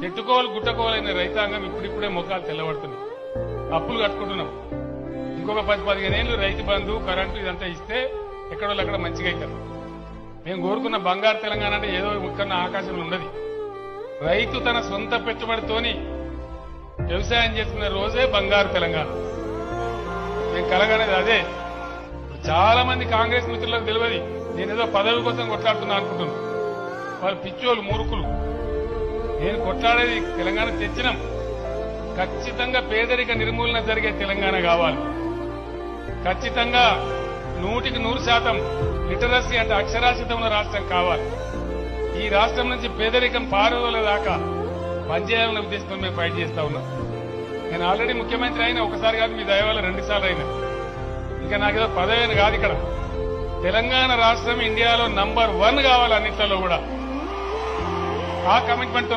చెట్టుకోవాలి గుట్టకోవాలైన రైతాంగం ఇప్పుడిప్పుడే మొక్కలు తెల్లబడుతున్నాయి. అప్పులు కట్టుకుంటున్నాం. ఇంకొక 10-15 ఏళ్లు రైతు బంధు కరెంటు ఇదంతా ఇస్తే ఎక్కడో అక్కడ మంచిగా అవుతారు. మేము కోరుకున్న బంగారు తెలంగాణ అంటే ఏదో ముక్కన్న ఆకాశంలో ఉండదు. రైతు తన సొంత పెట్టుబడితోని వ్యవసాయం చేస్తున్న రోజే బంగారు తెలంగాణ. మేము కలగనేది అదే. చాలా మంది కాంగ్రెస్ మిత్రులకు తెలియదు నేనేదో పదవి కోసం కొట్లాడుతున్నా అనుకుంటున్నాను. వాళ్ళు పిచ్చోళ్ళు, మూర్ఖులు. నేను కొట్లాడేది తెలంగాణ తెచ్చినాం. ఖచ్చితంగా పేదరిక నిర్మూలన జరిగే తెలంగాణ కావాలి. ఖచ్చితంగా 100% లిటరసీ అంటే అక్షరాస్యత ఉన్న రాష్ట్రం కావాలి. ఈ రాష్ట్రం నుంచి పేదరికం పారుదల దాకా పనిచేయాలన్న ఉద్దేశంతో మేము ఫైట్ చేస్తా ఉన్నాం. నేను ఆల్రెడీ ముఖ్యమంత్రి అయినా, ఒకసారి కాదు మీ దయ వల్ల 2 సార్లు అయినా. ఇంకా నాకేదో పదవి కాదు. ఇక్కడ తెలంగాణ రాష్ట్రం ఇండియాలో నంబర్ 1 కావాలి అన్నిట్లలో కూడా. ఆ కమిట్మెంట్ తో